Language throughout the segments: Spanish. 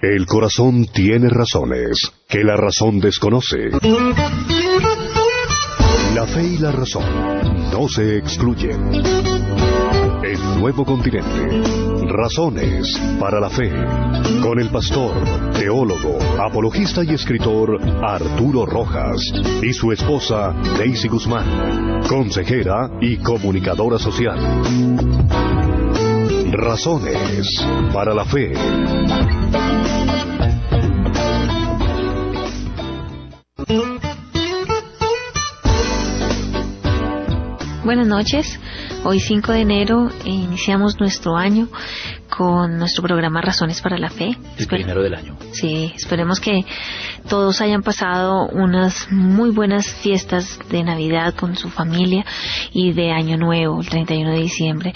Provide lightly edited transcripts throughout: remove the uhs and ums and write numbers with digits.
El corazón tiene razones que la razón desconoce. La fe y la razón no se excluyen. El nuevo continente. Razones para la fe. Con el pastor, teólogo, apologista y escritor Arturo Rojas y su esposa Daisy Guzmán, consejera y comunicadora social. Razones para la fe. Buenas noches, hoy 5 de enero iniciamos nuestro año con nuestro programa Razones para la Fe. El primero del año. Sí, esperemos que todos hayan pasado unas muy buenas fiestas de Navidad con su familia y de Año Nuevo, el 31 de diciembre.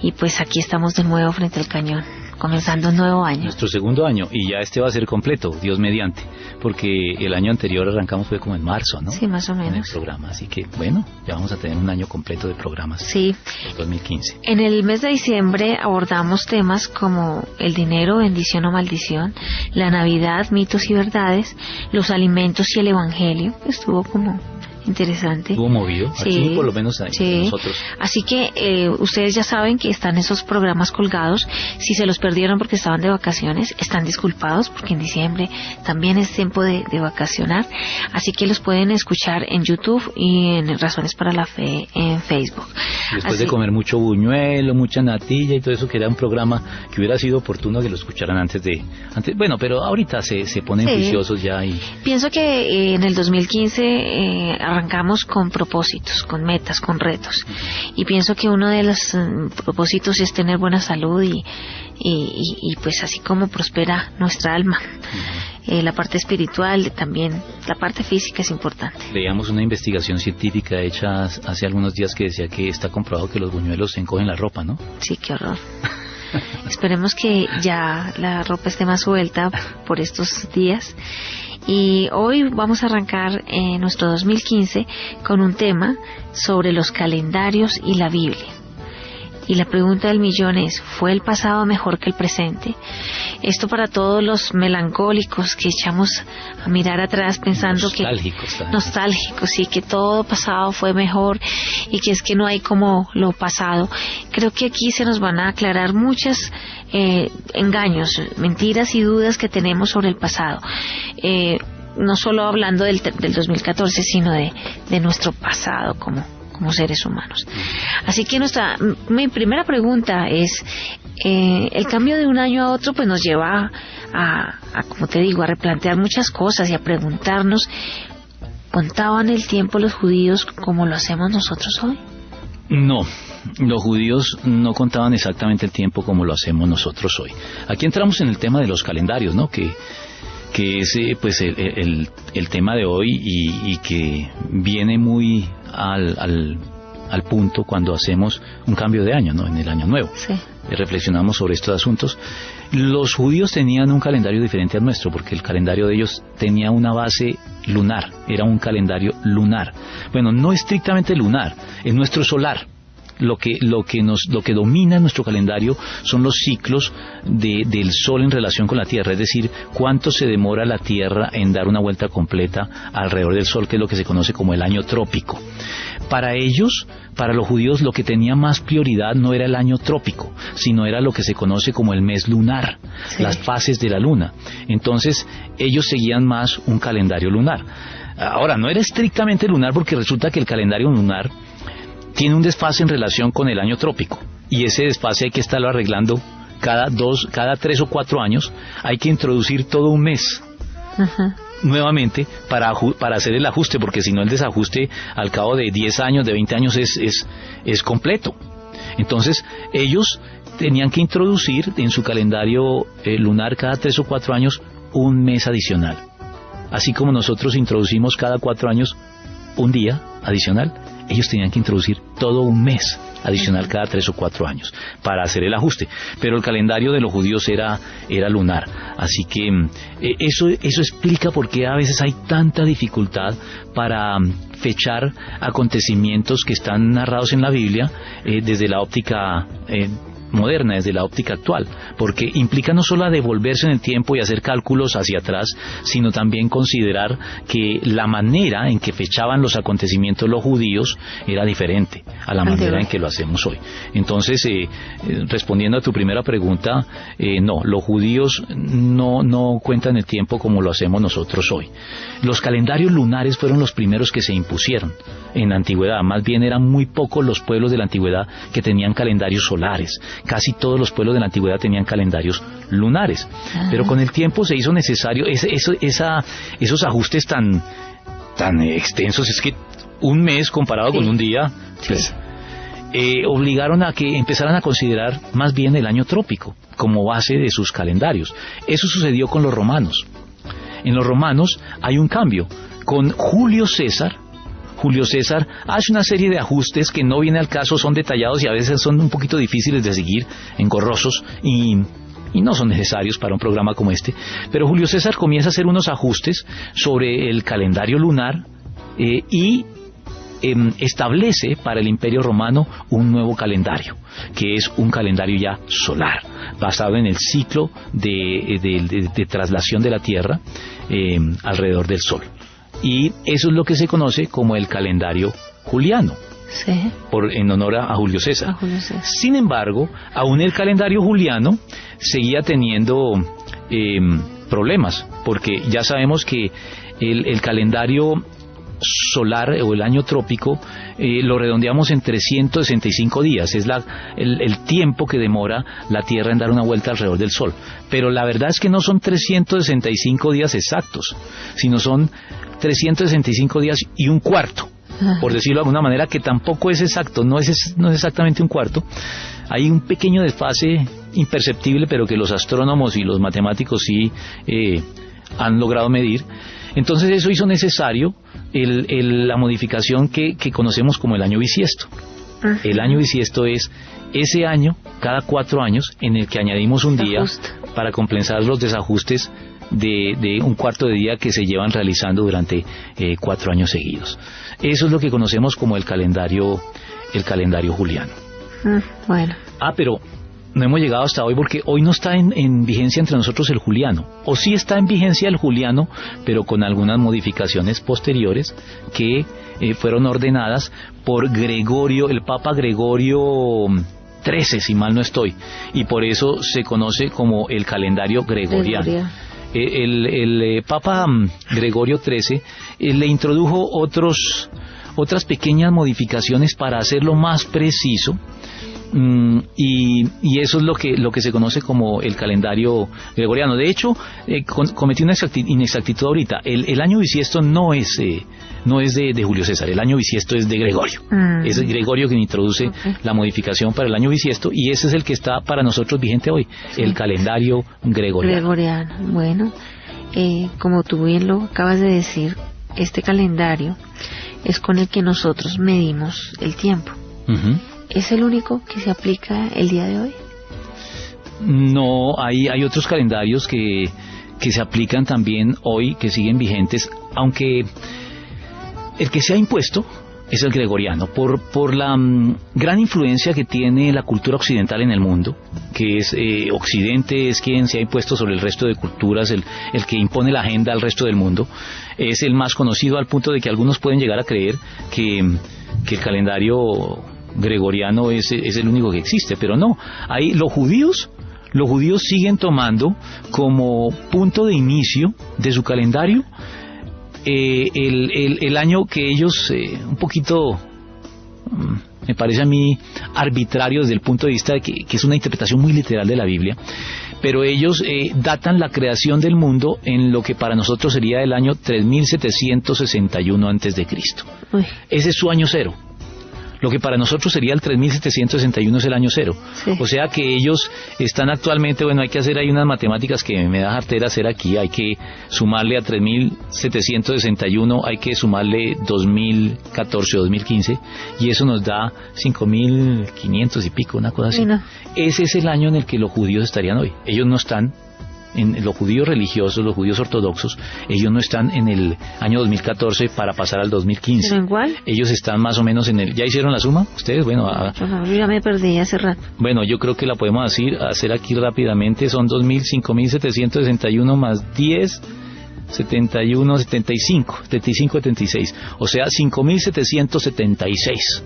Y pues aquí estamos de nuevo frente al cañón, comenzando un nuevo año. Nuestro segundo año, y ya este va a ser completo, Dios mediante, porque el año anterior arrancamos fue como en marzo, ¿no? Sí, más o menos. En el programa, así que bueno, ya vamos a tener un año completo de programas. Sí. 2015. En el mes de diciembre abordamos temas como el dinero, bendición o maldición, la Navidad, mitos y verdades, los alimentos y el Evangelio. Estuvo como interesante. Estuvo movido, sí, aquí por lo menos ahí, sí. Nosotros. Así que ustedes ya saben que están esos programas colgados. Si se los perdieron porque estaban de vacaciones, están disculpados porque en diciembre también es tiempo de vacacionar. Así que los pueden escuchar en YouTube y en Razones para la Fe en Facebook. Después de comer mucho buñuelo, mucha natilla y todo eso, que era un programa que hubiera sido oportuno que lo escucharan antes. Bueno, pero ahorita se ponen juiciosos ya. Y pienso que en el 2015 arrancamos con propósitos, con metas, con retos. Y pienso que uno de los propósitos es tener buena salud y pues así como prospera nuestra alma. La parte espiritual, también la parte física es importante. Veíamos una investigación científica hecha hace algunos días que decía que está comprobado que los buñuelos se encogen la ropa, ¿no? Sí, qué horror. Esperemos que ya la ropa esté más suelta por estos días. Y hoy vamos a arrancar nuestro 2015 con un tema sobre los calendarios y la Biblia. Y la pregunta del millón es, ¿fue el pasado mejor que el presente? Esto para todos los melancólicos que echamos a mirar atrás pensando nostálgicos, sí, que todo pasado fue mejor y que es que no hay como lo pasado. Creo que aquí se nos van a aclarar muchas engaños, mentiras y dudas que tenemos sobre el pasado. No solo hablando del 2014, sino de nuestro pasado como seres humanos. Así que mi primera pregunta es, el cambio de un año a otro pues nos lleva a, como te digo, a replantear muchas cosas y a preguntarnos, ¿contaban el tiempo los judíos como lo hacemos nosotros hoy? No, los judíos no contaban exactamente el tiempo como lo hacemos nosotros hoy. Aquí entramos en el tema de los calendarios, ¿no? Que es pues el tema de hoy y que viene muy al punto cuando hacemos un cambio de año, ¿no? En el año nuevo. Sí. Reflexionamos sobre estos asuntos. Los judíos tenían un calendario diferente al nuestro, porque el calendario de ellos tenía una base lunar, era un calendario lunar. Bueno, no estrictamente lunar, es nuestro solar. Lo que domina en nuestro calendario son los ciclos del Sol en relación con la Tierra, es decir, cuánto se demora la Tierra en dar una vuelta completa alrededor del Sol, que es lo que se conoce como el año trópico. Para ellos, para los judíos, lo que tenía más prioridad no era el año trópico, sino era lo que se conoce como el mes lunar, sí, las fases de la luna. Entonces, ellos seguían más un calendario lunar. Ahora, no era estrictamente lunar, porque resulta que el calendario lunar tiene un desfase en relación con el año trópico, y ese desfase hay que estarlo arreglando cada 3 o 4 años. Hay que introducir todo un mes nuevamente para hacer el ajuste, porque si no el desajuste al cabo de 10 años, de 20 años es completo. Entonces ellos tenían que introducir en su calendario lunar cada 3 o 4 años un mes adicional, así como nosotros introducimos cada 4 años un día adicional. Ellos tenían que introducir todo un mes adicional cada 3 o 4 años para hacer el ajuste, pero el calendario de los judíos era lunar. Así que eso explica por qué a veces hay tanta dificultad para fechar acontecimientos que están narrados en la Biblia desde la óptica moderna, desde la óptica actual, porque implica no solo devolverse en el tiempo y hacer cálculos hacia atrás, sino también considerar que la manera en que fechaban los acontecimientos los judíos era diferente a la manera en que lo hacemos hoy. Entonces, respondiendo a tu primera pregunta, no, los judíos no cuentan el tiempo como lo hacemos nosotros hoy. Los calendarios lunares fueron los primeros que se impusieron en la antigüedad. Más bien eran muy pocos los pueblos de la antigüedad que tenían calendarios solares. Casi todos los pueblos de la antigüedad tenían calendarios lunares. Pero con el tiempo se hizo necesario esos ajustes tan extensos. Es que un mes comparado con un día, pues, obligaron a que empezaran a considerar más bien el año trópico como base de sus calendarios. Eso sucedió con los romanos. En los romanos hay un cambio. Con Julio César hace una serie de ajustes que no viene al caso, son detallados y a veces son un poquito difíciles de seguir, engorrosos y no son necesarios para un programa como este. Pero Julio César comienza a hacer unos ajustes sobre el calendario lunar y establece para el Imperio Romano un nuevo calendario, que es un calendario ya solar, basado en el ciclo de traslación de la Tierra alrededor del Sol. Y eso es lo que se conoce como el calendario juliano, sí, en honor a Julio César. Sin embargo, aún el calendario juliano seguía teniendo problemas, porque ya sabemos que el calendario solar o el año trópico lo redondeamos en 365 días, es el tiempo que demora la Tierra en dar una vuelta alrededor del Sol. Pero la verdad es que no son 365 días exactos, sino son 365 días y un cuarto, por decirlo de alguna manera, que tampoco es exacto, no es exactamente un cuarto. Hay un pequeño desfase imperceptible, pero que los astrónomos y los matemáticos sí han logrado medir. Entonces eso hizo necesario la modificación que conocemos como el año bisiesto. El año bisiesto es ese año, cada 4 años, en el que añadimos un día para compensar los desajustes de un cuarto de día que se llevan realizando durante 4 años seguidos. Eso es lo que conocemos como el calendario juliano. Bueno. Pero no hemos llegado hasta hoy porque hoy no está en vigencia entre nosotros el juliano, o sí está en vigencia el juliano, pero con algunas modificaciones posteriores que fueron ordenadas por Gregorio, el Papa Gregorio XIII, si mal no estoy, y por eso se conoce como el calendario gregoriano. El Papa Gregorio XIII le introdujo otras pequeñas modificaciones para hacerlo más preciso. Y eso es lo que se conoce como el calendario gregoriano. De hecho, cometí una inexactitud ahorita. El año bisiesto no es de Julio César, el año bisiesto es de Gregorio. Es Gregorio quien introduce la modificación para el año bisiesto, y ese es el que está para nosotros vigente hoy, el calendario gregoriano. Bueno, como tú bien lo acabas de decir, este calendario es con el que nosotros medimos el tiempo. ¿Es el único que se aplica el día de hoy? No, hay otros calendarios que se aplican también hoy, que siguen vigentes, aunque el que se ha impuesto es el gregoriano, por la gran influencia que tiene la cultura occidental en el mundo, que es Occidente es quien se ha impuesto sobre el resto de culturas, el que impone la agenda al resto del mundo, es el más conocido, al punto de que algunos pueden llegar a creer que el calendario gregoriano es el único que existe, pero no. Ahí los judíos siguen tomando como punto de inicio de su calendario el año que ellos un poquito me parece a mí arbitrario desde el punto de vista de que es una interpretación muy literal de la Biblia, pero ellos datan la creación del mundo en lo que para nosotros sería el año 3761 antes de Cristo. Ese es su año cero. Lo que para nosotros sería el 3761 es el año cero. Sí. O sea que ellos están actualmente, hay que hacer ahí unas matemáticas que me da jartera hacer aquí. Hay que sumarle a 3761, hay que sumarle 2014 o 2015, y eso nos da 5500 y pico, una cosa así. Sí, no. Ese es el año en el que los judíos estarían hoy. Ellos no están en los judíos religiosos, los judíos ortodoxos, ellos no están en el año 2014 para pasar al 2015. ¿Pero igual? Ellos están más o menos en el... ¿Ya hicieron la suma? ¿Ustedes? Bueno, yo ya me perdí hace rato. Bueno, yo creo que la podemos hacer aquí rápidamente. Son 5.761 más 10... 71, 75, 76, o sea, 5.776,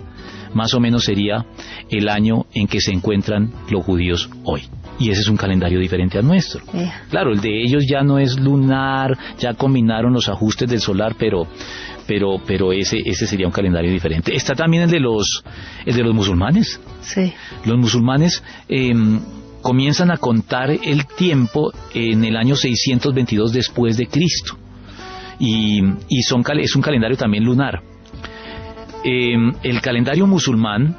más o menos sería el año en que se encuentran los judíos hoy. Y ese es un calendario diferente al nuestro. Claro, el de ellos ya no es lunar, ya combinaron los ajustes del solar, pero ese sería un calendario diferente. Está también el de los musulmanes. Sí. Los musulmanes comienzan a contar el tiempo en el año 622 después de Cristo y es un calendario también lunar. El calendario musulmán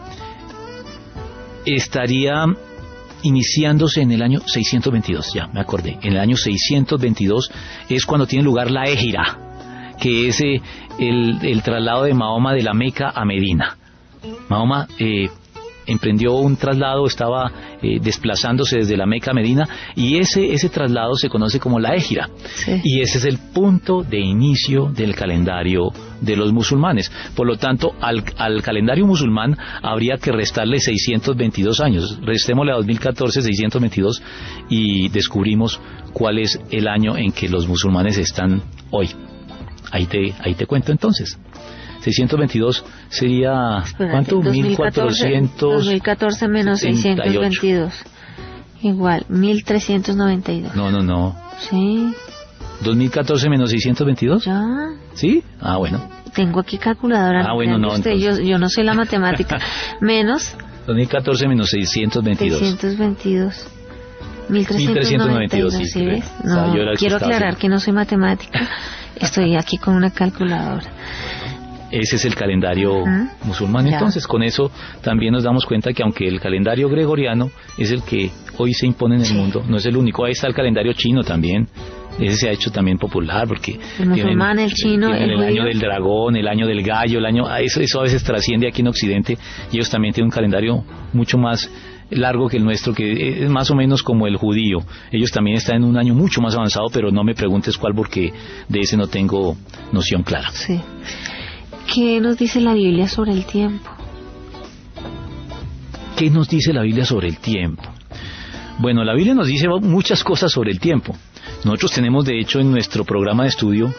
estaría iniciándose en el año 622, ya me acordé, en el año 622 es cuando tiene lugar la Égira, que es el traslado de Mahoma de la Meca a Medina. Mahoma emprendió un traslado, estaba desplazándose desde la Meca a Medina, y ese traslado se conoce como la Égira. Sí. Y ese es el punto de inicio del calendario de los musulmanes. Por lo tanto, al calendario musulmán habría que restarle 622 años. Restémosle a 2014 622 y descubrimos cuál es el año en que los musulmanes están hoy. Ahí te cuento entonces. 622 sería... Espérate, ¿cuánto? 2014 menos 622. Igual, 1392. No. Sí. 2014 menos 622. ¿Ya? ¿Sí? Ah, bueno. Tengo aquí calculadora. Ah, bueno, no. Usted, yo no sé la matemática. Menos... 2014 menos 622. 622. 1392, ¿sí ves? No, quiero aclarar que no soy matemática. Estoy aquí con una calculadora. Ese es el calendario musulmán. Entonces, con eso también nos damos cuenta que aunque el calendario gregoriano es el que hoy se impone en el mundo, no es el único. Ahí está el calendario chino también. Ese se ha hecho también popular porque el musulmán, el chino, el año del dragón, el año del gallo, eso a veces trasciende aquí en Occidente, y ellos también tienen un calendario mucho más largo que el nuestro, que es más o menos como el judío. Ellos también están en un año mucho más avanzado, pero no me preguntes cuál, porque de ese no tengo noción clara. Sí. ¿Qué nos dice la Biblia sobre el tiempo? ¿Qué nos dice la Biblia sobre el tiempo? Bueno, la Biblia nos dice muchas cosas sobre el tiempo. Nosotros tenemos, de hecho, en nuestro programa de estudio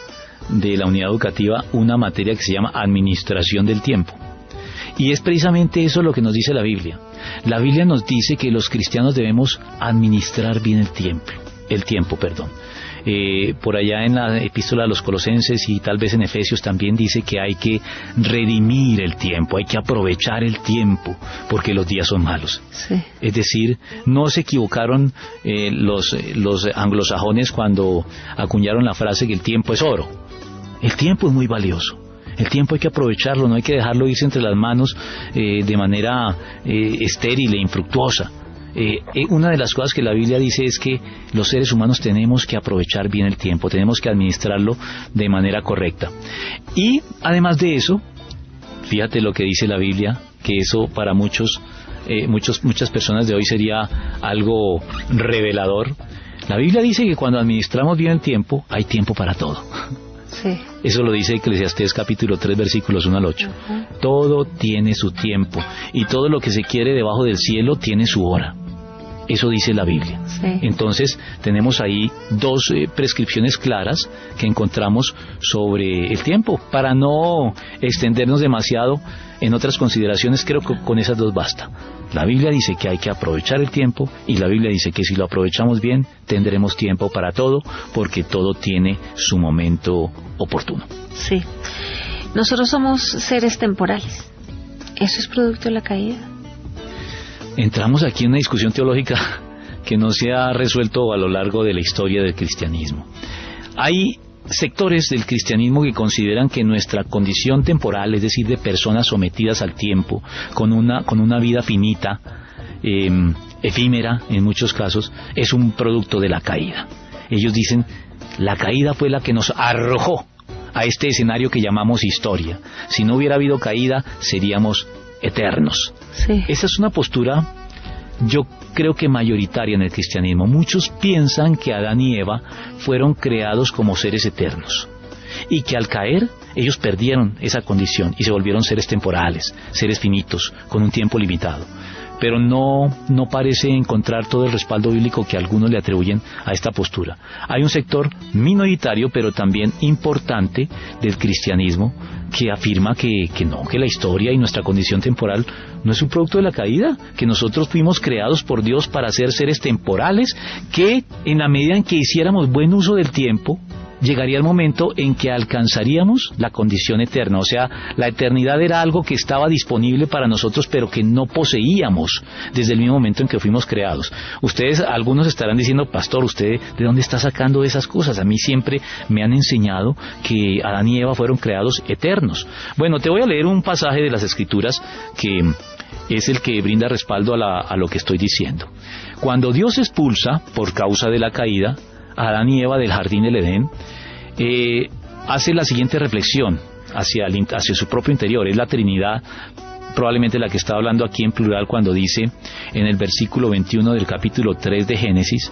de la unidad educativa una materia que se llama Administración del Tiempo. Y es precisamente eso lo que nos dice la Biblia. La Biblia nos dice que los cristianos debemos administrar bien el tiempo. Por allá en la epístola a los Colosenses y tal vez en Efesios también dice que hay que redimir el tiempo, hay que aprovechar el tiempo, porque los días son malos. Sí. Es decir, no se equivocaron los anglosajones cuando acuñaron la frase que el tiempo es oro. El tiempo es muy valioso. El tiempo hay que aprovecharlo, no hay que dejarlo irse entre las manos de manera estéril e infructuosa. Una de las cosas que la Biblia dice es que los seres humanos tenemos que aprovechar bien el tiempo, tenemos que administrarlo de manera correcta. Y además de eso, fíjate lo que dice la Biblia, que eso para muchas personas de hoy sería algo revelador. La Biblia dice que cuando administramos bien el tiempo, hay tiempo para todo. Sí. Eso lo dice Eclesiastés capítulo 3 versículos 1 al 8. Todo tiene su tiempo, y todo lo que se quiere debajo del cielo tiene su hora. Eso dice la Biblia. Sí. Entonces tenemos ahí dos prescripciones claras que encontramos sobre el tiempo. Para no extendernos demasiado en otras consideraciones, creo que con esas dos basta. La Biblia dice que hay que aprovechar el tiempo, y la Biblia dice que si lo aprovechamos bien, tendremos tiempo para todo, porque todo tiene su momento oportuno. Sí. Nosotros somos seres temporales. ¿Eso es producto de la caída? Entramos aquí en una discusión teológica que no se ha resuelto a lo largo de la historia del cristianismo. Hay sectores del cristianismo que consideran que nuestra condición temporal, es decir, de personas sometidas al tiempo, con una vida finita, efímera en muchos casos, es un producto de la caída. Ellos dicen, la caída fue la que nos arrojó a este escenario que llamamos historia. Si no hubiera habido caída, seríamos eternos. Sí. Esa es una postura, yo creo que mayoritaria en el cristianismo. Muchos piensan que Adán y Eva fueron creados como seres eternos y que al caer ellos perdieron esa condición y se volvieron seres temporales, seres finitos, con un tiempo limitado. Pero no parece encontrar todo el respaldo bíblico que algunos le atribuyen a esta postura. Hay un sector minoritario, pero también importante del cristianismo, que afirma que la historia y nuestra condición temporal no es un producto de la caída, que nosotros fuimos creados por Dios para ser seres temporales, que en la medida en que hiciéramos buen uso del tiempo, llegaría el momento en que alcanzaríamos la condición eterna. O sea, la eternidad era algo que estaba disponible para nosotros, pero que no poseíamos desde el mismo momento en que fuimos creados. Ustedes, algunos estarán diciendo, pastor, ¿usted de dónde está sacando esas cosas? A mí siempre me han enseñado que Adán y Eva fueron creados eternos. Bueno, te voy a leer un pasaje de las Escrituras que es el que brinda respaldo a lo que estoy diciendo. Cuando Dios expulsa, por causa de la caída, a Adán y Eva del jardín del Edén, hace la siguiente reflexión hacia su propio interior. Es la Trinidad probablemente la que está hablando aquí en plural cuando dice en el versículo 21 del capítulo 3 de Génesis: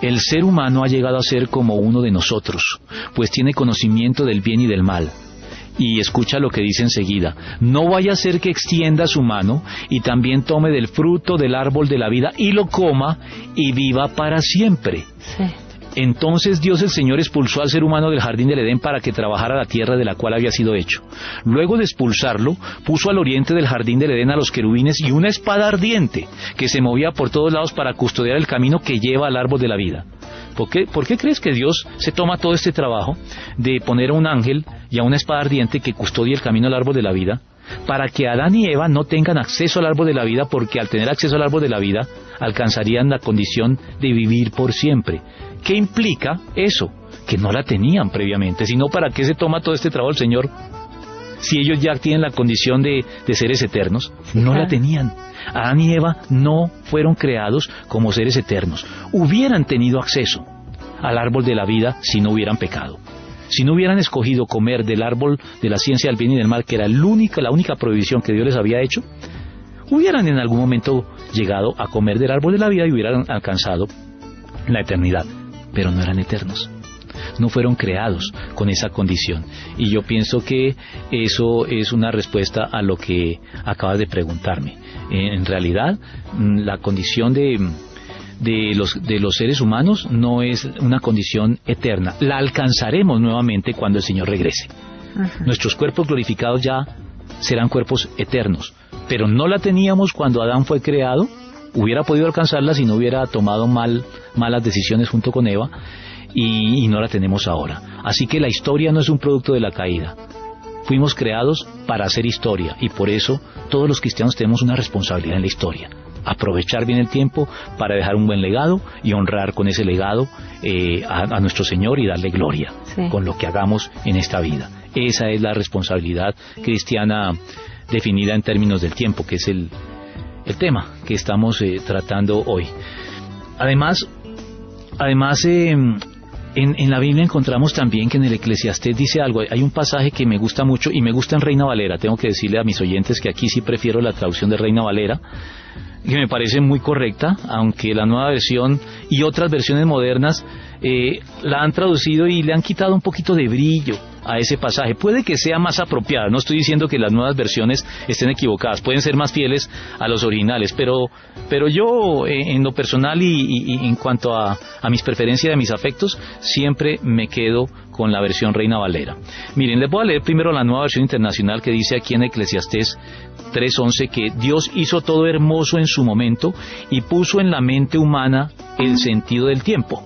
el ser humano ha llegado a ser como uno de nosotros, pues tiene conocimiento del bien y del mal. Y escucha lo que dice enseguida: no vaya a ser que extienda su mano y también tome del fruto del árbol de la vida y lo coma y viva para siempre. Sí. Entonces Dios el Señor expulsó al ser humano del jardín del Edén para que trabajara la tierra de la cual había sido hecho. Luego de expulsarlo, puso al oriente del jardín del Edén a los querubines y una espada ardiente que se movía por todos lados para custodiar el camino que lleva al árbol de la vida. ¿Por qué crees que Dios se toma todo este trabajo de poner a un ángel y a una espada ardiente que custodie el camino al árbol de la vida? Para que Adán y Eva no tengan acceso al árbol de la vida, porque al tener acceso al árbol de la vida alcanzarían la condición de vivir por siempre. ¿Qué implica eso? Que no la tenían previamente. Sino, ¿para qué se toma todo este trabajo el Señor? Si ellos ya tienen la condición de seres eternos, no la tenían. Adán y Eva no fueron creados como seres eternos. Hubieran tenido acceso al árbol de la vida si no hubieran pecado. Si no hubieran escogido comer del árbol de la ciencia del bien y del mal, que era la única prohibición que Dios les había hecho, hubieran en algún momento llegado a comer del árbol de la vida y hubieran alcanzado la eternidad. Pero no eran eternos. No fueron creados con esa condición. Y yo pienso que eso es una respuesta a lo que acabas de preguntarme. En realidad, la condición de los seres humanos no es una condición eterna. La alcanzaremos nuevamente cuando el Señor regrese. Uh-huh. Nuestros cuerpos glorificados ya serán cuerpos eternos. Pero no la teníamos cuando Adán fue creado. Hubiera podido alcanzarla si no hubiera tomado malas decisiones junto con Eva, y no la tenemos ahora. Así que la historia no es un producto de la caída. Fuimos creados para hacer historia, y por eso todos los cristianos tenemos una responsabilidad en la historia: aprovechar bien el tiempo para dejar un buen legado y honrar con ese legado a nuestro Señor y darle gloria con lo que hagamos en esta vida. Esa es la responsabilidad cristiana definida en términos del tiempo, que es el tema que estamos tratando hoy. Además en la Biblia encontramos también que en el Eclesiastés dice algo. Hay un pasaje que me gusta mucho, y me gusta en Reina Valera. Tengo que decirle a mis oyentes que aquí sí prefiero la traducción de Reina Valera, que me parece muy correcta, aunque la nueva versión y otras versiones modernas la han traducido y le han quitado un poquito de brillo a ese pasaje. Puede que sea más apropiada, no estoy diciendo que las nuevas versiones estén equivocadas, pueden ser más fieles a los originales, pero yo en lo personal y en cuanto a mis preferencias y a mis afectos, siempre me quedo con la versión Reina Valera. Miren, les voy a leer primero la nueva versión internacional, que dice aquí en Eclesiastés 3:11 que Dios hizo todo hermoso en su momento y puso en la mente humana el sentido del tiempo,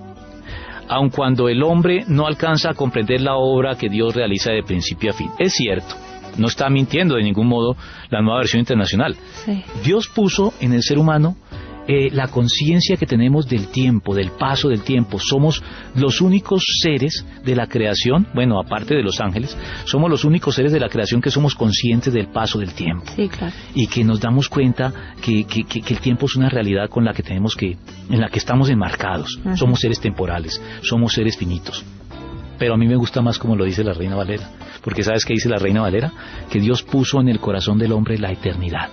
aun cuando el hombre no alcanza a comprender la obra que Dios realiza de principio a fin. Es cierto, no está mintiendo de ningún modo la nueva versión internacional. Sí. Dios puso en el ser humano la conciencia que tenemos del tiempo, del paso del tiempo. Somos los únicos seres de la creación, bueno, aparte de los ángeles, somos los únicos seres de la creación que somos conscientes del paso del tiempo. Sí, claro. Y que nos damos cuenta que el tiempo es una realidad con la que en la que estamos enmarcados. Uh-huh. Somos seres temporales, somos seres finitos. Pero a mí me gusta más como lo dice la Reina Valera, porque ¿sabes qué dice la Reina Valera? Que Dios puso en el corazón del hombre la eternidad,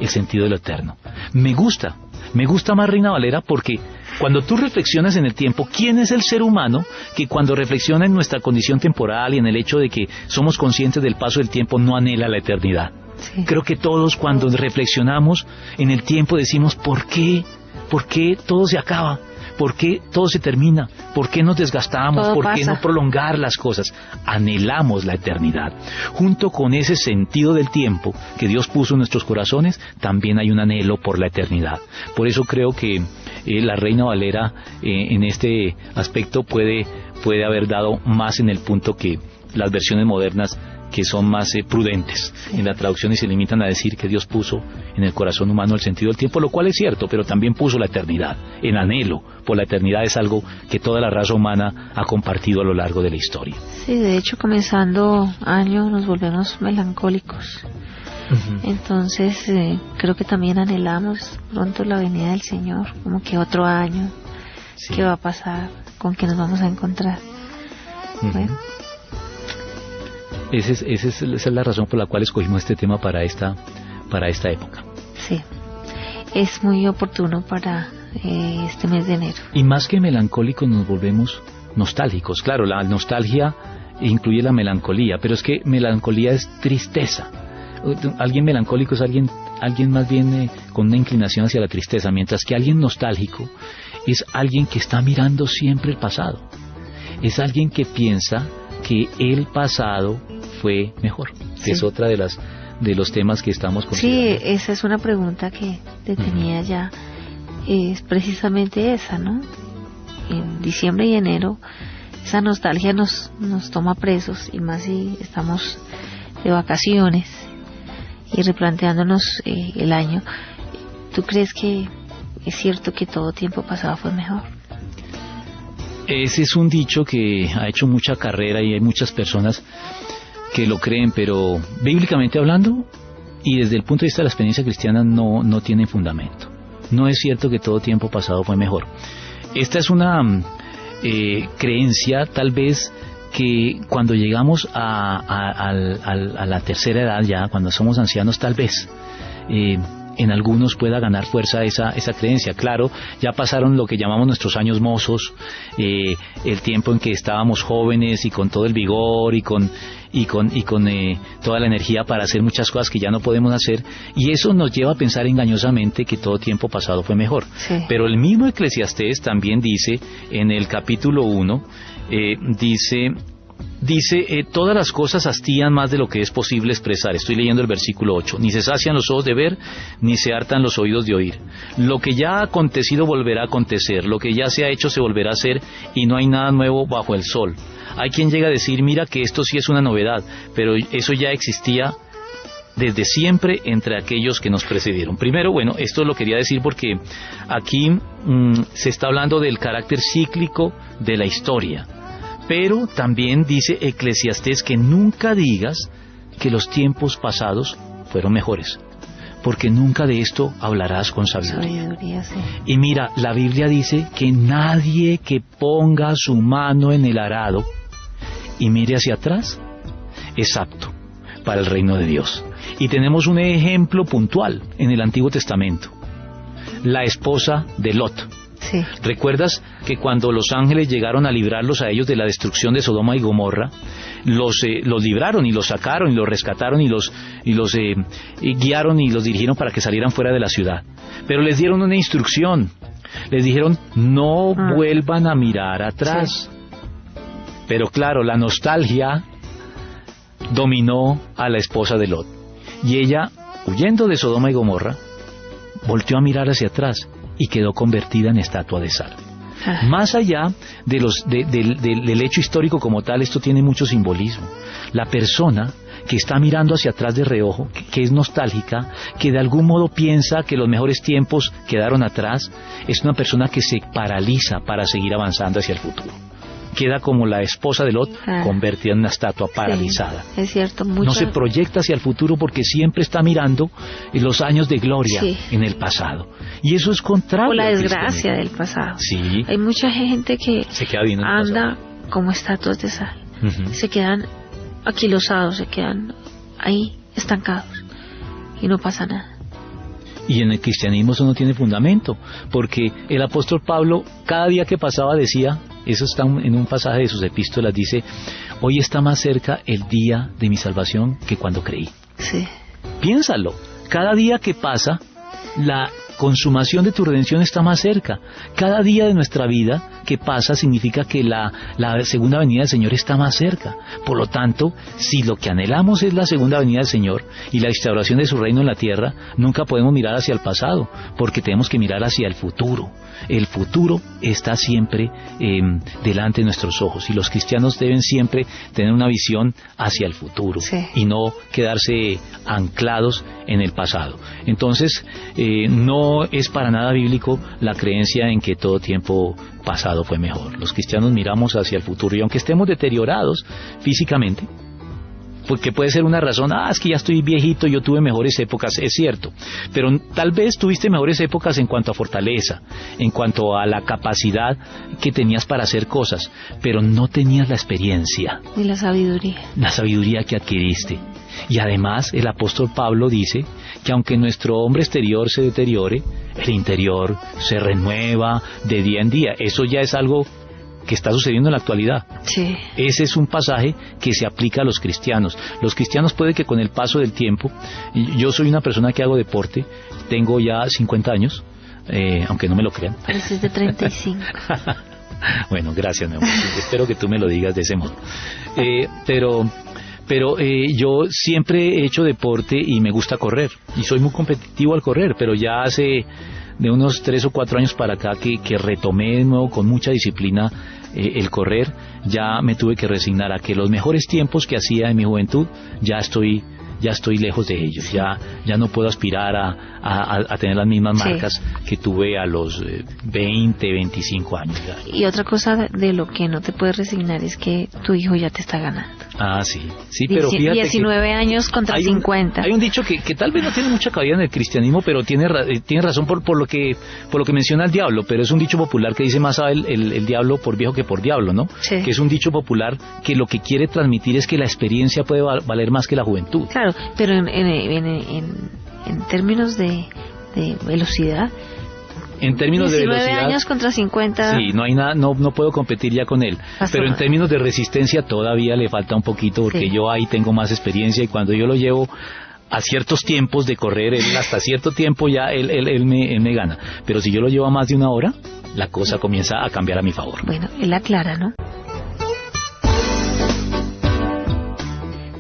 el sentido de lo eterno. Me gusta, Me gusta más Reina Valera porque cuando tú reflexionas en el tiempo, ¿quién es el ser humano que cuando reflexiona en nuestra condición temporal y en el hecho de que somos conscientes del paso del tiempo no anhela la eternidad? Sí. Creo que todos cuando reflexionamos en el tiempo decimos, ¿por qué? ¿Por qué todo se acaba? ¿Por qué todo se termina? ¿Por qué nos desgastamos? Todo ¿Por pasa. qué no prolongar las cosas? Anhelamos la eternidad. Junto con ese sentido del tiempo que Dios puso en nuestros corazones, también hay un anhelo por la eternidad. Por eso creo que la Reina Valera en este aspecto puede haber dado más en el punto que las versiones modernas, que son más prudentes en la traducción y se limitan a decir que Dios puso en el corazón humano el sentido del tiempo, lo cual es cierto, pero también puso la eternidad. El anhelo por la eternidad es algo que toda la raza humana ha compartido a lo largo de la historia. Sí, de hecho, comenzando año nos volvemos melancólicos. Entonces, creo que también anhelamos pronto la venida del Señor, como que otro año, sí. ¿Qué va a pasar? ¿Con qué nos vamos a encontrar? Bueno. Esa es la razón por la cual escogimos este tema para esta época. Sí, es muy oportuno para este mes de enero. Y más que melancólicos nos volvemos nostálgicos. Claro, la nostalgia incluye la melancolía, pero es que melancolía es tristeza. Alguien melancólico es alguien más bien con una inclinación hacia la tristeza, mientras que alguien nostálgico es alguien que está mirando siempre el pasado. Es alguien que piensa que el pasado fue mejor, que sí. Es otra de los temas que estamos considerando. Sí, esa es una pregunta que te tenía ya, es precisamente esa, ¿no? En diciembre y enero esa nostalgia nos toma presos, y más si estamos de vacaciones y replanteándonos el año. ¿Tú crees que es cierto que todo tiempo pasado fue mejor? Ese es un dicho que ha hecho mucha carrera y hay muchas personas que lo creen, pero bíblicamente hablando y desde el punto de vista de la experiencia cristiana no tiene fundamento. No es cierto que todo tiempo pasado fue mejor. Esta es una creencia tal vez que cuando llegamos a la tercera edad ya, cuando somos ancianos tal vez en algunos pueda ganar fuerza esa creencia. Claro, ya pasaron lo que llamamos nuestros años mozos, el tiempo en que estábamos jóvenes y con todo el vigor y con toda la energía para hacer muchas cosas que ya no podemos hacer, y eso nos lleva a pensar engañosamente que todo tiempo pasado fue mejor. Sí. Pero el mismo Eclesiastés también dice en el capítulo 1, dice, todas las cosas hastían más de lo que es posible expresar. Estoy leyendo el versículo 8. Ni se sacian los ojos de ver, ni se hartan los oídos de oír. Lo que ya ha acontecido volverá a acontecer. Lo que ya se ha hecho se volverá a hacer, y no hay nada nuevo bajo el sol. Hay quien llega a decir, mira que esto sí es una novedad, pero eso ya existía desde siempre entre aquellos que nos precedieron. Primero, bueno, esto lo quería decir porque aquí se está hablando del carácter cíclico de la historia. Pero también dice Eclesiastés que nunca digas que los tiempos pasados fueron mejores, porque nunca de esto hablarás con sabiduría. Sí. Y mira, la Biblia dice que nadie que ponga su mano en el arado y mire hacia atrás es apto para el reino de Dios. Y tenemos un ejemplo puntual en el Antiguo Testamento: la esposa de Lot. Sí. ¿Recuerdas que cuando los ángeles llegaron a librarlos a ellos de la destrucción de Sodoma y Gomorra, los libraron y los sacaron y los rescataron y los guiaron y los dirigieron para que salieran fuera de la ciudad? Pero les dieron una instrucción, les dijeron no vuelvan a mirar atrás. Sí. Pero claro, la nostalgia dominó a la esposa de Lot, y ella, huyendo de Sodoma y Gomorra, volteó a mirar hacia atrás y quedó convertida en estatua de sal. Más allá del hecho histórico como tal, esto tiene mucho simbolismo. La persona que está mirando hacia atrás de reojo, que es nostálgica, que de algún modo piensa que los mejores tiempos quedaron atrás, es una persona que se paraliza para seguir avanzando hacia el futuro. Queda como la esposa de Lot, convertida en una estatua paralizada. Sí, es cierto. No se proyecta hacia el futuro porque siempre está mirando los años de gloria en el pasado. Y eso es contrario. O la desgracia del pasado. Sí. Hay mucha gente que se queda viendo anda como estatuas de sal. Se quedan aquilosados, se quedan ahí estancados y no pasa nada. Y en el cristianismo eso no tiene fundamento, porque el apóstol Pablo cada día que pasaba decía, eso está en un pasaje de sus epístolas, dice, hoy está más cerca el día de mi salvación que cuando creí. Sí. Piénsalo, cada día que pasa, la consumación de tu redención está más cerca. Cada día de nuestra vida que pasa significa que la segunda venida del Señor está más cerca. Por lo tanto, si lo que anhelamos es la segunda venida del Señor y la instauración de su reino en la tierra, nunca podemos mirar hacia el pasado, porque tenemos que mirar hacia el futuro. El futuro está siempre delante de nuestros ojos, y los cristianos deben siempre tener una visión hacia el futuro, sí, y no quedarse anclados en el pasado. Entonces, no es para nada bíblico la creencia en que todo tiempo pasado fue mejor. Los cristianos miramos hacia el futuro, y aunque estemos deteriorados físicamente, porque puede ser una razón, es que ya estoy viejito, yo tuve mejores épocas, es cierto, pero tal vez tuviste mejores épocas en cuanto a fortaleza, en cuanto a la capacidad que tenías para hacer cosas, pero no tenías la experiencia. Ni la sabiduría que adquiriste. Y además el apóstol Pablo dice que aunque nuestro hombre exterior se deteriore, el interior se renueva de día en día. Eso ya es algo que está sucediendo en la actualidad. Sí. Ese es un pasaje que se aplica a los cristianos. Los cristianos puede que con el paso del tiempo, yo soy una persona que hago deporte, tengo ya 50 años, aunque no me lo crean. Pareces de 35. Bueno, gracias, mi amor. Espero que tú me lo digas de ese modo. Pero yo siempre he hecho deporte y me gusta correr, y soy muy competitivo al correr, pero ya hace de unos 3 o 4 años para acá que retomé de nuevo con mucha disciplina el correr, ya me tuve que resignar a que los mejores tiempos que hacía en mi juventud ya estoy lejos de ellos, ya no puedo aspirar a tener las mismas marcas, sí, que tuve a los 20, 25 años. Ya. Y otra cosa de lo que no te puedes resignar es que tu hijo ya te está ganando. Sí, pero fíjate 19 años contra 50. Hay un dicho que tal vez no tiene mucha cabida en el cristianismo, pero tiene razón por lo que menciona el diablo, pero es un dicho popular que dice más sabe el diablo por viejo que por diablo, ¿no? Sí. Que es un dicho popular que lo que quiere transmitir es que la experiencia puede valer más que la juventud. Claro, pero en términos de velocidad, en términos de velocidad, 19 años contra 50. Sí, no hay nada, no puedo competir ya con él. Pero en términos de resistencia todavía le falta un poquito, porque yo ahí tengo más experiencia, y cuando yo lo llevo a ciertos tiempos de correr, él hasta cierto tiempo ya él me gana. Pero si yo lo llevo a más de una hora, la cosa comienza a cambiar a mi favor. Bueno, él aclara, ¿no?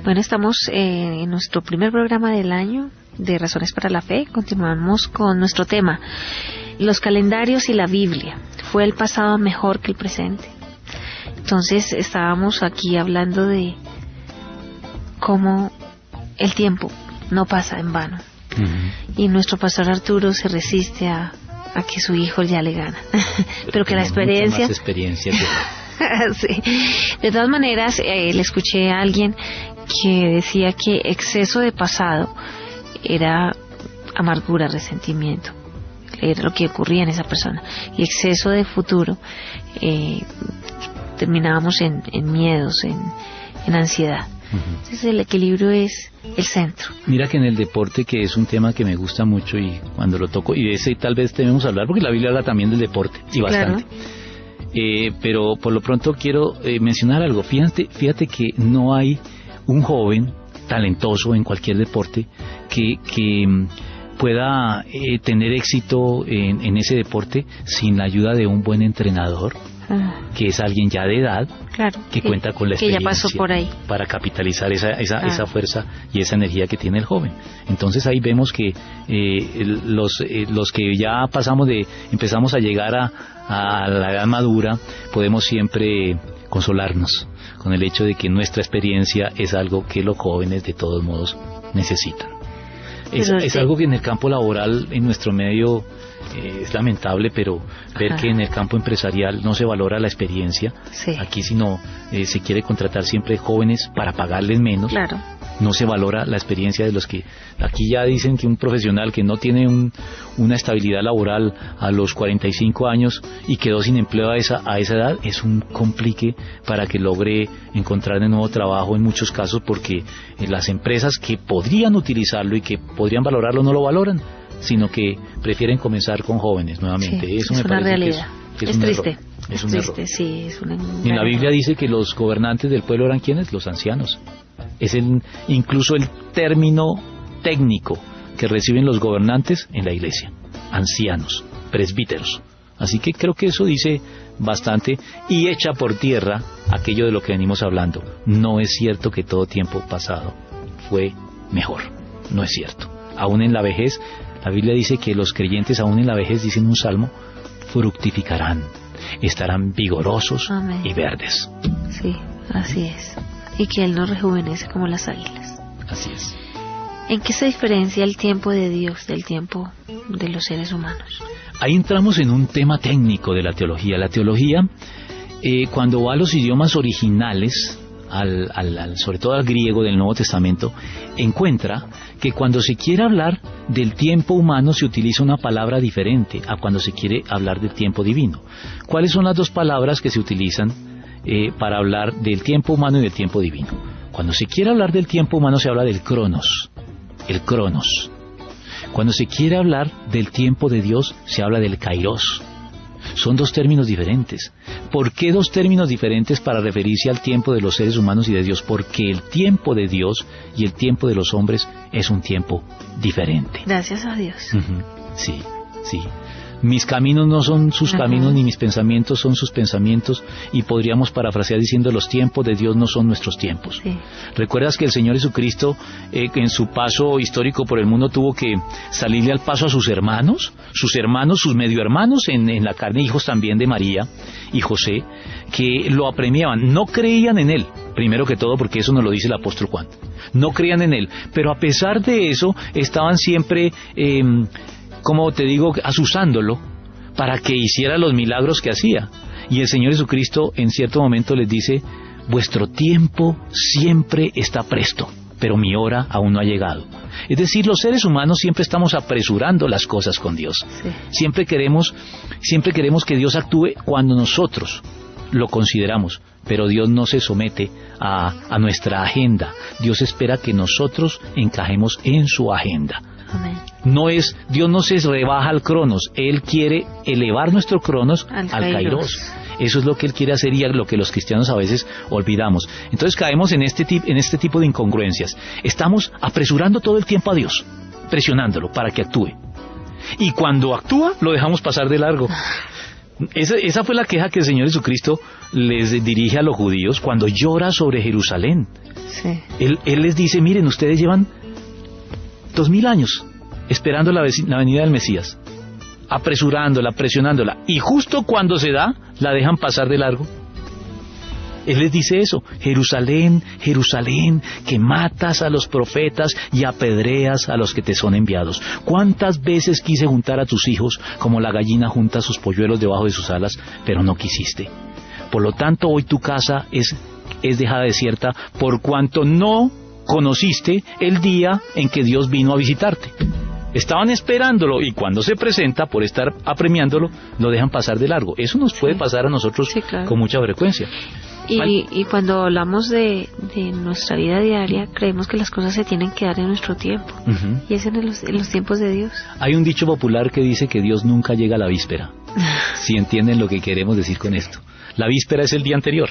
Bueno, estamos en nuestro primer programa del año de Razones para la Fe. Continuamos con nuestro tema, los calendarios y la Biblia. ¿Fue el pasado mejor que el presente? Entonces estábamos aquí hablando de cómo el tiempo no pasa en vano. Uh-huh. Y nuestro pastor Arturo se resiste a que su hijo ya le gana. Pero que la experiencia... Mucha más experiencia que... Sí. De todas maneras, le escuché a alguien que decía que exceso de pasado era amargura, resentimiento, era lo que ocurría en esa persona, y exceso de futuro terminábamos en miedos, en ansiedad. Uh-huh. Entonces el equilibrio es el centro. Mira que en el deporte, que es un tema que me gusta mucho, y cuando lo toco, y de ese tal vez debemos hablar, porque la Biblia habla también del deporte, y bastante. Claro. Pero por lo pronto quiero mencionar algo. Fíjate que no hay un joven talentoso en cualquier deporte que pueda tener éxito en ese deporte sin la ayuda de un buen entrenador, que es alguien ya de edad, claro, que cuenta con la experiencia, que ya pasó por ahí, para capitalizar esa fuerza y esa energía que tiene el joven. Entonces ahí vemos que los que ya empezamos a llegar a la edad madura, podemos siempre consolarnos con el hecho de que nuestra experiencia es algo que los jóvenes de todos modos necesitan. Es algo que en el campo laboral, en nuestro medio, es lamentable, pero ver que en el campo empresarial no se valora la experiencia. Sí. Aquí sino se quiere contratar siempre jóvenes para pagarles menos. Claro. No se valora la experiencia de los que... Aquí ya dicen que un profesional que no tiene una estabilidad laboral a los 45 años y quedó sin empleo a esa edad, es un complique para que logre encontrar de nuevo trabajo en muchos casos, porque las empresas que podrían utilizarlo y que podrían valorarlo no lo valoran. sino que prefieren comenzar con jóvenes nuevamente. Sí, eso es me una parece realidad. que Es un triste. error. Es un triste, error. sí, es una Y en la Biblia dice que los gobernantes del pueblo eran ¿quiénes? Los ancianos. Es incluso el término técnico que reciben los gobernantes en la iglesia. Ancianos, presbíteros. Así que creo que eso dice bastante y echa por tierra aquello de lo que venimos hablando. No es cierto que todo tiempo pasado fue mejor. No es cierto. Aún en la vejez, la Biblia dice que los creyentes aún en la vejez, dice en un salmo, fructificarán, estarán vigorosos Amén. y verdes. Sí, así es. Y que Él nos rejuvenece como las águilas. Así es. ¿En qué se diferencia el tiempo de Dios del tiempo de los seres humanos? Ahí entramos en un tema técnico de la teología. La teología, cuando va a los idiomas originales, sobre todo al griego del Nuevo Testamento, encuentra que cuando se quiere hablar del tiempo humano se utiliza una palabra diferente a cuando se quiere hablar del tiempo divino. ¿Cuáles son las dos palabras que se utilizan para hablar del tiempo humano y del tiempo divino? Cuando se quiere hablar del tiempo humano se habla del cronos, el cronos. Cuando se quiere hablar del tiempo de Dios se habla del kairos. Son dos términos diferentes. ¿Por qué dos términos diferentes para referirse al tiempo de los seres humanos y de Dios? Porque el tiempo de Dios y el tiempo de los hombres es un tiempo diferente. Gracias a Dios. Sí, sí. Mis caminos no son sus caminos, ni mis pensamientos son sus pensamientos, y podríamos parafrasear diciendo los tiempos de Dios no son nuestros tiempos. Sí. ¿Recuerdas que el Señor Jesucristo en su paso histórico por el mundo tuvo que salirle al paso a sus hermanos, sus medio hermanos en la carne, hijos también de María y José, que lo apremiaban, no creían en Él, primero que todo porque eso nos lo dice el apóstol Juan, no creían en Él, pero a pesar de eso estaban siempre... como te digo, asusándolo para que hiciera los milagros que hacía. Y el Señor Jesucristo en cierto momento les dice, vuestro tiempo siempre está presto, pero mi hora aún no ha llegado. Es decir, los seres humanos siempre estamos apresurando las cosas con Dios. Sí. Siempre queremos que Dios actúe cuando nosotros lo consideramos, pero Dios no se somete a nuestra agenda. Dios espera que nosotros encajemos en su agenda. Amén. Dios no se rebaja al cronos, Él quiere elevar nuestro cronos al kairos. Eso es lo que Él quiere hacer y lo que los cristianos a veces olvidamos. Entonces caemos en este tipo de incongruencias. Estamos apresurando todo el tiempo a Dios, presionándolo para que actúe. Y cuando actúa, lo dejamos pasar de largo. Esa fue la queja que el Señor Jesucristo les dirige a los judíos cuando llora sobre Jerusalén. Sí. Él les dice, miren, ustedes llevan 2000 años esperando la venida del Mesías, apresurándola, presionándola, y justo cuando se da, la dejan pasar de largo. Él les dice eso, Jerusalén, Jerusalén, que matas a los profetas y apedreas a los que te son enviados. ¿Cuántas veces quise juntar a tus hijos como la gallina junta sus polluelos debajo de sus alas, pero no quisiste? Por lo tanto, hoy tu casa es dejada desierta por cuanto no conociste el día en que Dios vino a visitarte. Estaban esperándolo y cuando se presenta, por estar apremiándolo, lo dejan pasar de largo. Eso nos puede pasar a nosotros claro. Con mucha frecuencia. Y cuando hablamos de nuestra vida diaria, creemos que las cosas se tienen que dar en nuestro tiempo. Y es en los tiempos de Dios. Hay un dicho popular que dice que Dios nunca llega a la víspera. Si entienden lo que queremos decir con esto. La víspera es el día anterior.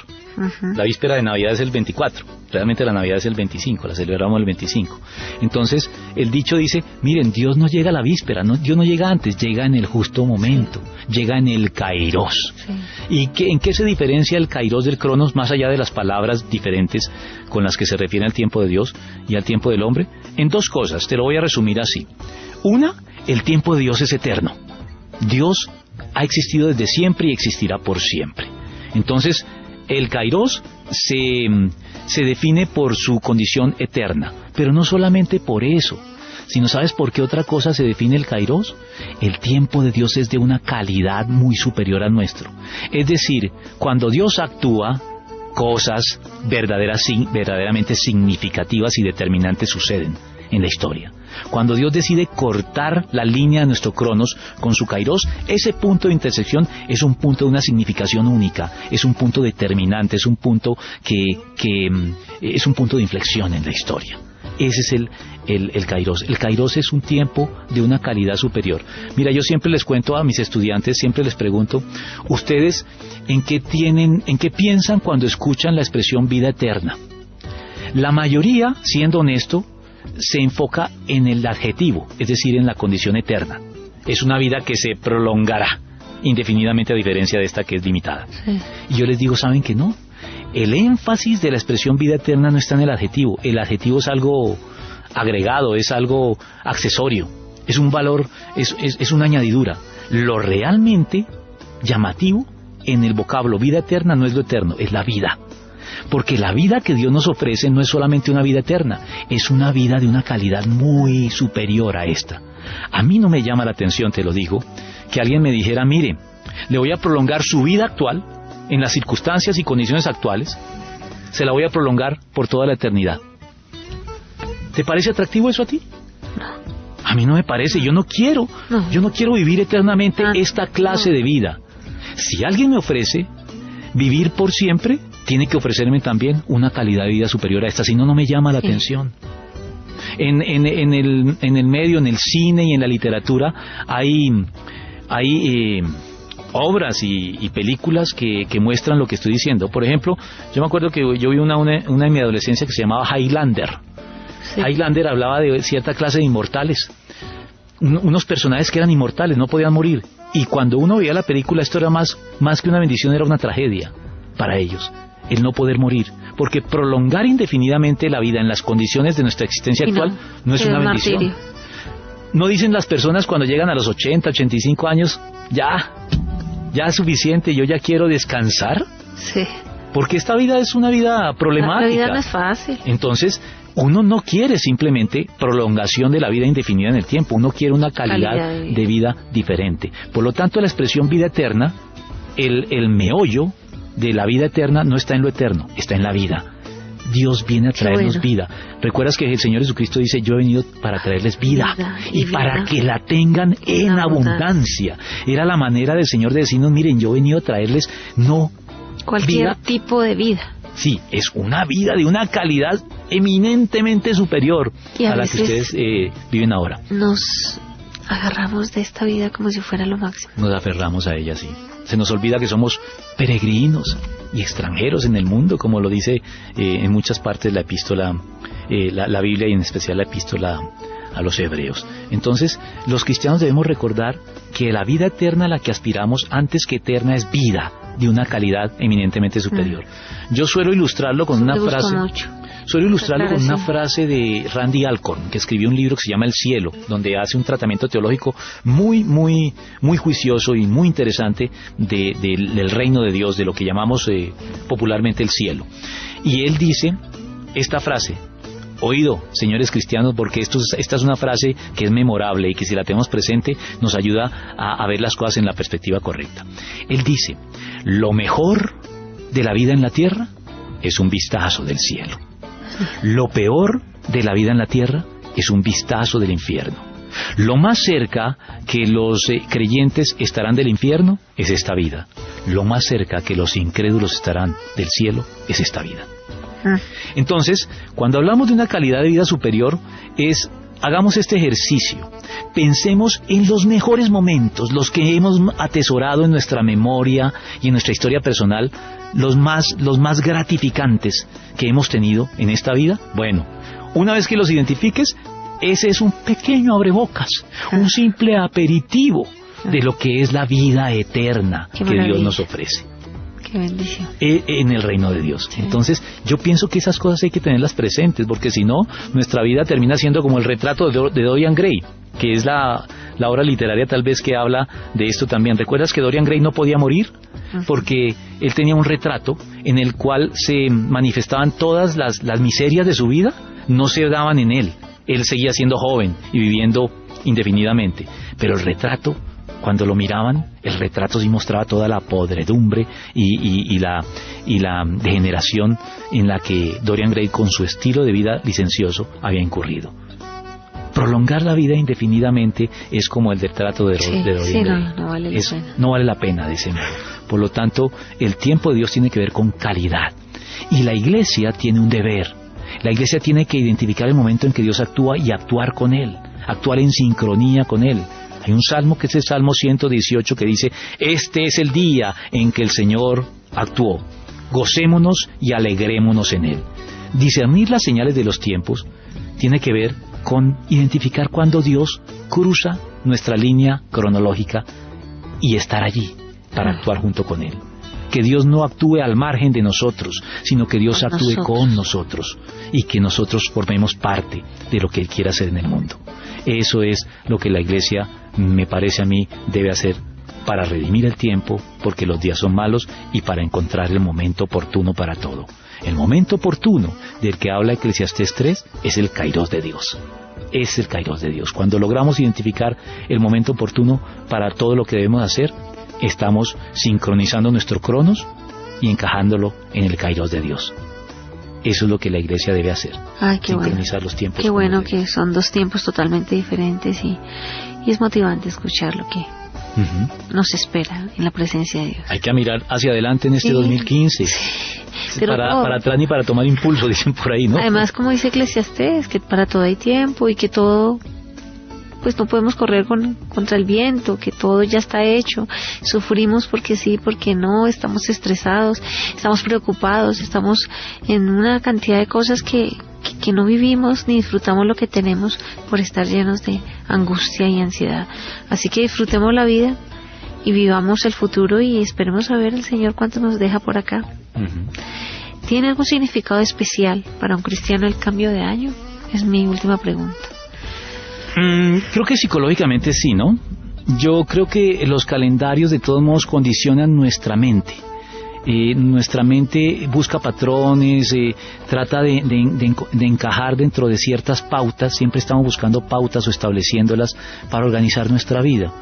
La víspera de Navidad es el 24. Realmente la Navidad es el 25, la celebramos el 25. Entonces, el dicho dice, miren, Dios no llega a la víspera, Dios no llega antes, llega en el justo momento, llega en el kairos. Sí. ¿Y en qué se diferencia el kairos del cronos, más allá de las palabras diferentes con las que se refiere al tiempo de Dios y al tiempo del hombre? En dos cosas, te lo voy a resumir así. Una, el tiempo de Dios es eterno. Dios ha existido desde siempre y existirá por siempre. Entonces, el kairos se define por su condición eterna, pero no solamente por eso, sino ¿sabes por qué otra cosa se define el kairos? El tiempo de Dios es de una calidad muy superior al nuestro. Es decir, cuando Dios actúa, cosas verdaderamente significativas y determinantes suceden en la historia. Cuando Dios decide cortar la línea de nuestro cronos con su kairos, ese punto de intersección es un punto de una significación única, es un punto determinante, es un punto que es un punto de inflexión en la historia. Ese es el Kairos. El Kairos es un tiempo de una calidad superior. Mira, yo siempre les cuento a mis estudiantes, siempre les pregunto, ¿ustedes en qué piensan cuando escuchan la expresión vida eterna? La mayoría, siendo honesto, se enfoca en el adjetivo, es decir, en la condición eterna. Es una vida que se prolongará indefinidamente, a diferencia de esta que es limitada. Sí. Y yo les digo, ¿saben que no? El énfasis de la expresión vida eterna no está en el adjetivo. El adjetivo es algo agregado, es algo accesorio, es un valor, es una añadidura. Lo realmente llamativo en el vocablo vida eterna no es lo eterno, es la vida. Porque la vida que Dios nos ofrece no es solamente una vida eterna, es una vida de una calidad muy superior a esta. A mí no me llama la atención, te lo digo, que alguien me dijera, mire, le voy a prolongar su vida actual, en las circunstancias y condiciones actuales, se la voy a prolongar por toda la eternidad. ¿Te parece atractivo eso a ti? No. A mí no me parece, yo no quiero vivir eternamente esta clase de vida. Si alguien me ofrece vivir por siempre, tiene que ofrecerme también una calidad de vida superior a esta, si no, no me llama la atención. En el medio, en el cine y en la literatura hay obras y películas que muestran lo que estoy diciendo. Por ejemplo, yo me acuerdo que yo vi una en mi adolescencia que se llamaba Highlander. Sí. Highlander hablaba de cierta clase de inmortales, unos personajes que eran inmortales, no podían morir. Y cuando uno veía la película, esto era más que una bendición, era una tragedia para ellos, el no poder morir. Porque prolongar indefinidamente la vida en las condiciones de nuestra existencia actual no es una bendición. Martirio. ¿No dicen las personas cuando llegan a los 80, 85 años, ya es suficiente, yo ya quiero descansar? Sí. Porque esta vida es una vida problemática. La vida no es fácil. Entonces, uno no quiere simplemente prolongación de la vida indefinida en el tiempo, uno quiere una calidad de vida diferente. Por lo tanto, la expresión vida eterna, el meollo de la vida eterna no está en lo eterno, está en la vida. Dios viene a traernos vida. ¿Recuerdas que el Señor Jesucristo dice, yo he venido para traerles vida y para que la tengan en abundancia? Era la manera del Señor de decirnos, miren, yo he venido a traerles no cualquier vida, tipo de vida. Sí, es una vida de una calidad eminentemente superior a la que ustedes viven ahora. Nos agarramos de esta vida como si fuera lo máximo. Nos aferramos a ella, sí. Se nos olvida que somos peregrinos y extranjeros en el mundo, como lo dice en muchas partes la epístola, la Biblia, y en especial la epístola a los hebreos. Entonces, los cristianos debemos recordar que la vida eterna a la que aspiramos, antes que eterna, es vida de una calidad eminentemente superior. Yo suelo ilustrarlo con una frase. Una frase de Randy Alcorn, que escribió un libro que se llama El Cielo, donde hace un tratamiento teológico muy juicioso y muy interesante del reino de Dios, de lo que llamamos popularmente el cielo. Y él dice esta frase: oído, señores cristianos, porque esta es una frase que es memorable y que si la tenemos presente nos ayuda a ver las cosas en la perspectiva correcta. Él dice, lo mejor de la vida en la tierra es un vistazo del cielo. Lo peor de la vida en la tierra es un vistazo del infierno. Lo más cerca que los creyentes estarán del infierno es esta vida. Lo más cerca que los incrédulos estarán del cielo es esta vida. Entonces, cuando hablamos de una calidad de vida superior, hagamos este ejercicio. Pensemos en los mejores momentos, los que hemos atesorado en nuestra memoria y en nuestra historia personal, los más gratificantes que hemos tenido en esta vida. Bueno, una vez que los identifiques, ese es un pequeño abrebocas, un simple aperitivo de lo que es la vida eterna que Dios nos ofrece. Qué bendición. En el reino de Dios. Sí. Entonces, yo pienso que esas cosas hay que tenerlas presentes, porque si no, nuestra vida termina siendo como el retrato de Dorian Gray, que es la obra literaria tal vez que habla de esto también. ¿Recuerdas que Dorian Gray no podía morir? Porque él tenía un retrato en el cual se manifestaban todas las miserias de su vida, no se daban en él. Él seguía siendo joven y viviendo indefinidamente, pero el retrato, cuando lo miraban, el retrato sí mostraba toda la podredumbre y la degeneración en la que Dorian Gray, con su estilo de vida licencioso, había incurrido. Prolongar la vida indefinidamente es como el retrato de Dorian Gray. No vale la pena. No vale la pena de ese modo. Por lo tanto, el tiempo de Dios tiene que ver con calidad. Y la iglesia tiene un deber. La iglesia tiene que identificar el momento en que Dios actúa y actuar con Él, actuar en sincronía con Él. Hay un salmo que es el Salmo 118 que dice: este es el día en que el Señor actuó, gocémonos y alegrémonos en Él. Discernir las señales de los tiempos tiene que ver con identificar cuando Dios cruza nuestra línea cronológica y estar allí para actuar junto con Él. Que Dios no actúe al margen de nosotros, sino que Dios actúe con nosotros y que nosotros formemos parte de lo que Él quiere hacer en el mundo. Eso es lo que la iglesia, me parece a mí, debe hacer para redimir el tiempo, porque los días son malos, y para encontrar el momento oportuno para todo. El momento oportuno del que habla Eclesiastés 3 es el Kairos de Dios. Es el Kairos de Dios. Cuando logramos identificar el momento oportuno para todo lo que debemos hacer, estamos sincronizando nuestro cronos y encajándolo en el Kairos de Dios. Eso es lo que la iglesia debe hacer. Ay, qué sincronizar bueno. Los tiempos. Qué bueno que son dos tiempos totalmente diferentes y es motivante escuchar lo que nos espera en la presencia de Dios. Hay que mirar hacia adelante en este 2015. Para atrás ni para tomar impulso, dicen por ahí, ¿no? Además, como dice Eclesiastés, que para todo hay tiempo y que todo, pues no podemos correr contra el viento, que todo ya está hecho. Sufrimos porque sí, porque no, estamos estresados, estamos preocupados, estamos en una cantidad de cosas que no vivimos ni disfrutamos lo que tenemos por estar llenos de angustia y ansiedad. Así que disfrutemos la vida y vivamos el futuro y esperemos a ver el Señor cuánto nos deja por acá. ¿Tiene algún significado especial para un cristiano el cambio de año? Es mi última pregunta. Creo que psicológicamente sí, ¿no? Yo creo que los calendarios de todos modos condicionan nuestra mente. Nuestra mente busca patrones, trata de encajar dentro de ciertas pautas. Siempre estamos buscando pautas o estableciéndolas para organizar nuestra vida.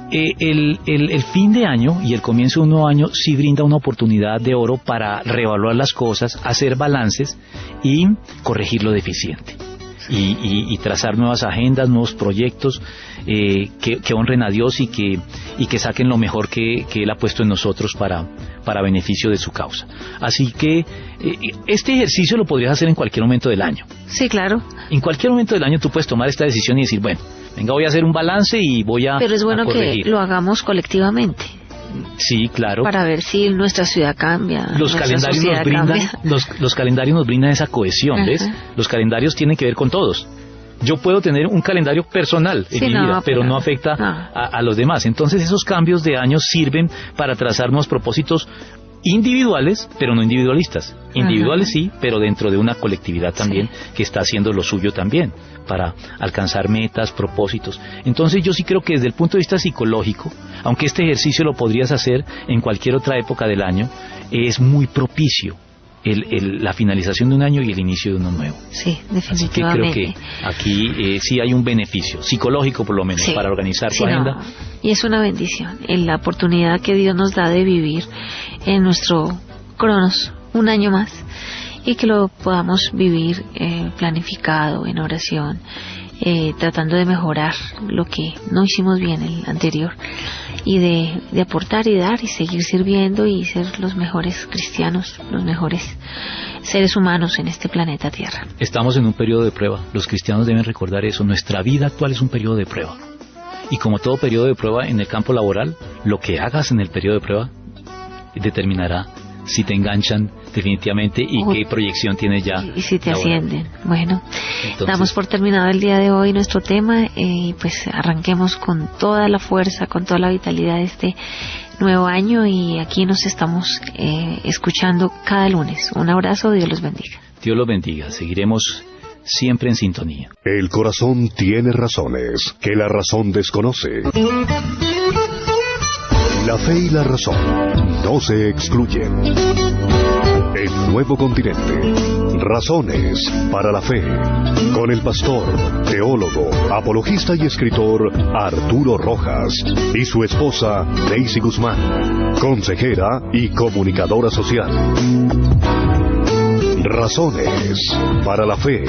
El fin de año y el comienzo de un nuevo año sí brinda una oportunidad de oro para reevaluar las cosas, hacer balances y corregir lo deficiente. Y trazar nuevas agendas, nuevos proyectos que honren a Dios y que saquen lo mejor que Él ha puesto en nosotros para beneficio de su causa. Así que este ejercicio lo podrías hacer en cualquier momento del año. Sí, claro. En cualquier momento del año tú puedes tomar esta decisión y decir, bueno, venga, voy a hacer un balance y voy a corregir. Pero es bueno que lo hagamos colectivamente. Sí, claro. Para ver si nuestra ciudad cambia. Los calendarios nos brindan esa cohesión, ¿ves? Los calendarios tienen que ver con todos. Yo puedo tener un calendario personal en mi vida, pero no afecta a los demás. Entonces esos cambios de años sirven para trazar nuevos propósitos individuales, pero no individualistas. Individuales sí, pero dentro de una colectividad también que está haciendo lo suyo también para alcanzar metas, propósitos. Entonces yo sí creo que desde el punto de vista psicológico, aunque este ejercicio lo podrías hacer en cualquier otra época del año, es muy propicio la finalización de un año y el inicio de uno nuevo. Sí, definitivamente. Así que creo que aquí sí hay un beneficio psicológico por lo menos para organizar tu agenda. No. Y es una bendición en la oportunidad que Dios nos da de vivir en nuestro cronos un año más y que lo podamos vivir planificado en oración, tratando de mejorar lo que no hicimos bien el anterior y de aportar y dar y seguir sirviendo y ser los mejores cristianos, los mejores seres humanos en este planeta Tierra. Estamos en un periodo de prueba. Los cristianos deben recordar eso. Nuestra vida actual es un periodo de prueba. Y como todo periodo de prueba en el campo laboral, lo que hagas en el periodo de prueba determinará si te enganchan definitivamente y qué proyección tienes ya. Y si te laboral. ascienden. Bueno, entonces, damos por terminado el día de hoy nuestro tema y pues arranquemos con toda la fuerza, con toda la vitalidad de este nuevo año y aquí nos estamos escuchando cada lunes. Un abrazo, Dios los bendiga. Dios los bendiga, seguiremos siempre en sintonía. El corazón tiene razones que la razón desconoce. La fe y la razón no se excluyen. El nuevo continente. Razones para la fe. Con el pastor, teólogo, apologista y escritor Arturo Rojas y su esposa Daisy Guzmán, consejera y comunicadora social. Razones para la fe.